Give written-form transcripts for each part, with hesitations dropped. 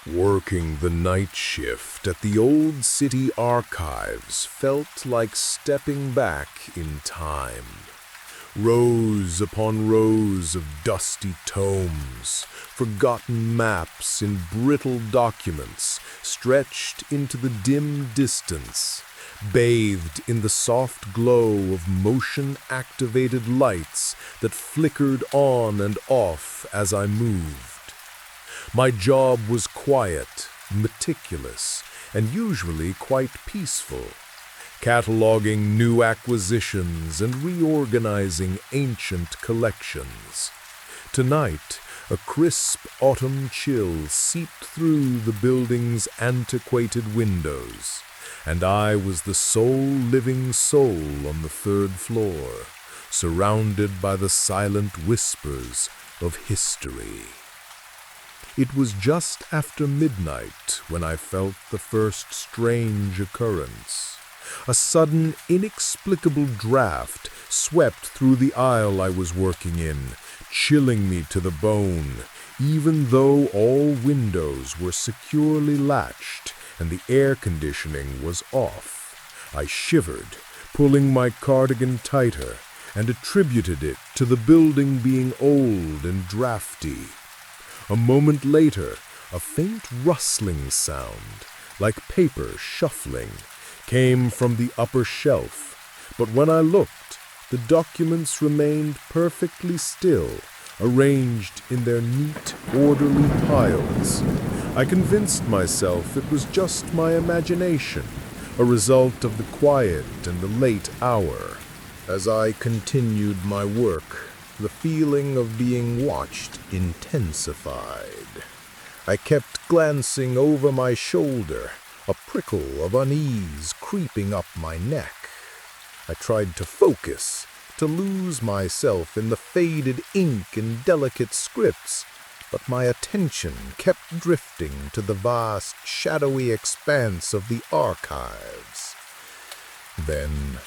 Working the night shift at the old city archives felt like stepping back in time. Rows upon rows of dusty tomes, forgotten maps in brittle documents stretched into the dim distance, bathed in the soft glow of motion-activated lights that flickered on and off as I moved. My job was quiet, meticulous, and usually quite peaceful, cataloging new acquisitions and reorganizing ancient collections. Tonight, a crisp autumn chill seeped through the building's antiquated windows, and I was the sole living soul on the third floor, surrounded by the silent whispers of history. It was just after midnight when I felt the first strange occurrence. A sudden, inexplicable draft swept through the aisle I was working in, chilling me to the bone, even though all windows were securely latched and the air conditioning was off. I shivered, pulling my cardigan tighter, and attributed it to the building being old and drafty. A moment later, a faint rustling sound, like paper shuffling, came from the upper shelf, but when I looked, the documents remained perfectly still, arranged in their neat, orderly piles. I convinced myself it was just my imagination, a result of the quiet and the late hour. As I continued my work, the feeling of being watched intensified. I kept glancing over my shoulder, a prickle of unease creeping up my neck. I tried to focus, to lose myself in the faded ink and delicate scripts, but my attention kept drifting to the vast, shadowy expanse of the archives. Then,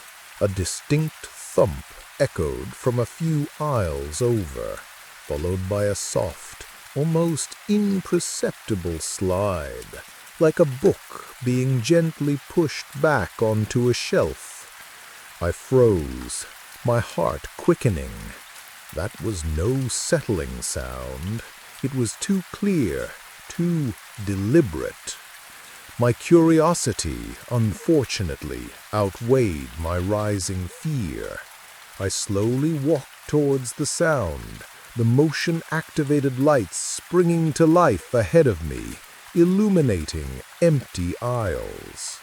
a distinct thump echoed from a few aisles over, followed by a soft, almost imperceptible slide, like a book being gently pushed back onto a shelf. I froze, my heart quickening. That was no settling sound. It was too clear, too deliberate. My curiosity, unfortunately, outweighed my rising fear. I slowly walked towards the sound, the motion-activated lights springing to life ahead of me, illuminating empty aisles.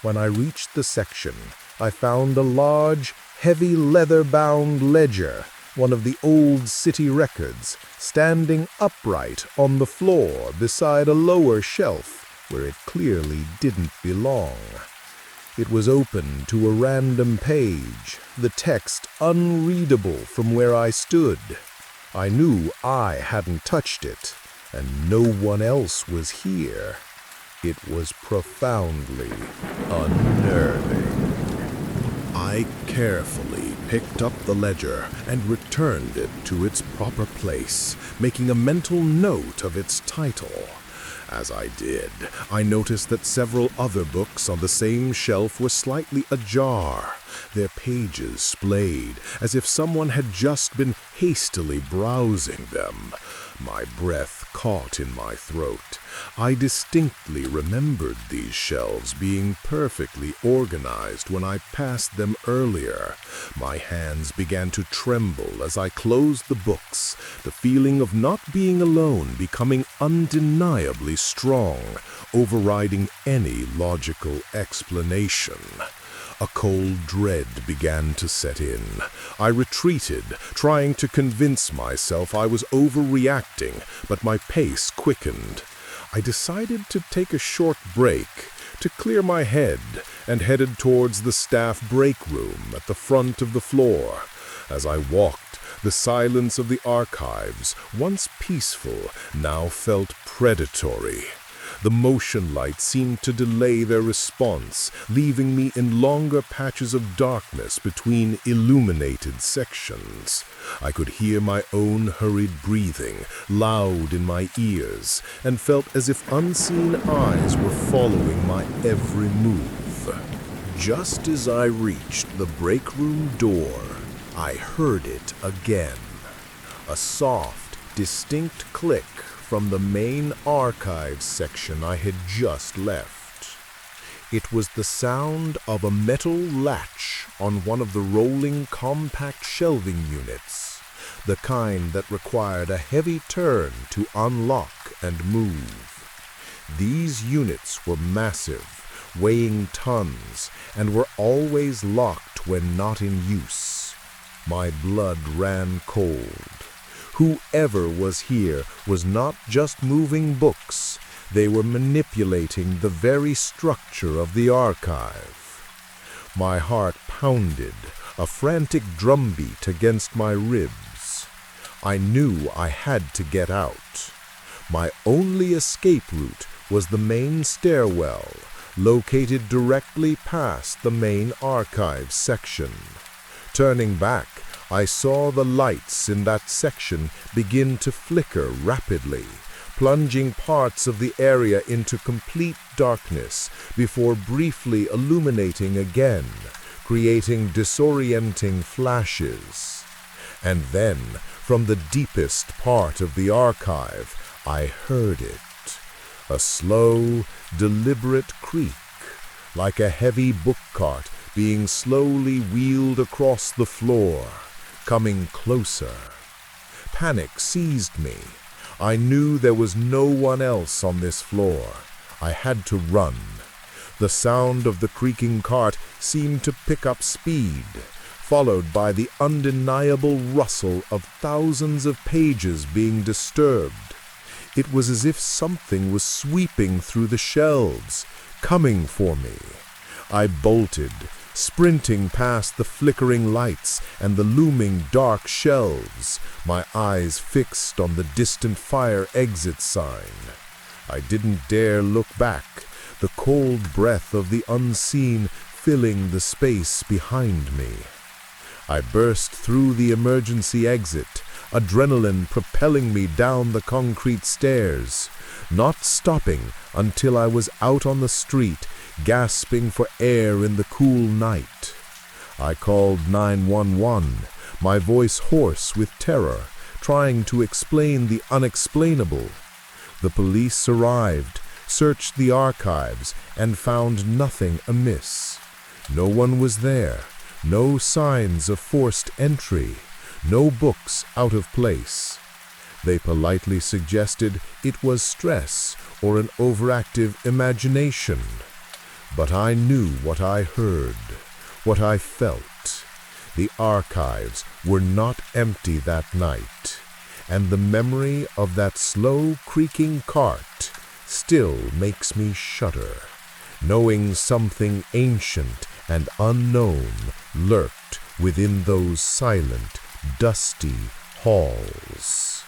When I reached the section, I found a large, heavy leather-bound ledger, one of the old city records, standing upright on the floor beside a lower shelf where it clearly didn't belong. It was open to a random page, the text unreadable from where I stood. I knew I hadn't touched it, and no one else was here. It was profoundly unnerving. I carefully picked up the ledger and returned it to its proper place, making a mental note of its title. As I did, I noticed that several other books on the same shelf were slightly ajar, their pages splayed, as if someone had just been hastily browsing them. My breath caught in my throat. I distinctly remembered these shelves being perfectly organized when I passed them earlier. My hands began to tremble as I closed the books, the feeling of not being alone becoming undeniably strong, overriding any logical explanation. A cold dread began to set in. I retreated, trying to convince myself I was overreacting, but my pace quickened. I decided to take a short break, to clear my head, and headed towards the staff break room at the front of the floor. As I walked, the silence of the archives, once peaceful, now felt predatory. The motion light seemed to delay their response, leaving me in longer patches of darkness between illuminated sections. I could hear my own hurried breathing, loud in my ears, and felt as if unseen eyes were following my every move. Just as I reached the break room door, I heard it again. A soft, distinct click from the main archives section I had just left. It was the sound of a metal latch on one of the rolling compact shelving units, the kind that required a heavy turn to unlock and move. These units were massive, weighing tons, and were always locked when not in use. My blood ran cold. Whoever was here was not just moving books, they were manipulating the very structure of the archive. My heart pounded, a frantic drumbeat against my ribs. I knew I had to get out. My only escape route was the main stairwell, located directly past the main archives section. Turning back, I saw the lights in that section begin to flicker rapidly, plunging parts of the area into complete darkness before briefly illuminating again, creating disorienting flashes. And then, from the deepest part of the archive, I heard it. A slow, deliberate creak, like a heavy book cart being slowly wheeled across the floor, coming closer. Panic seized me. I knew there was no one else on this floor. I had to run. The sound of the creaking cart seemed to pick up speed, followed by the undeniable rustle of thousands of pages being disturbed. It was as if something was sweeping through the shelves, coming for me. I bolted, sprinting past the flickering lights and the looming dark shelves, my eyes fixed on the distant fire exit sign. I didn't dare look back, the cold breath of the unseen filling the space behind me. I burst through the emergency exit, adrenaline propelling me down the concrete stairs, not stopping until I was out on the street, gasping for air in the cool night. I called 911, my voice hoarse with terror, trying to explain the unexplainable. The police arrived, searched the archives, and found nothing amiss. No one was there, no signs of forced entry, no books out of place. They politely suggested it was stress or an overactive imagination. But I knew what I heard, what I felt. The archives were not empty that night, and the memory of that slow creaking cart still makes me shudder, knowing something ancient and unknown lurked within those silent, dusty halls.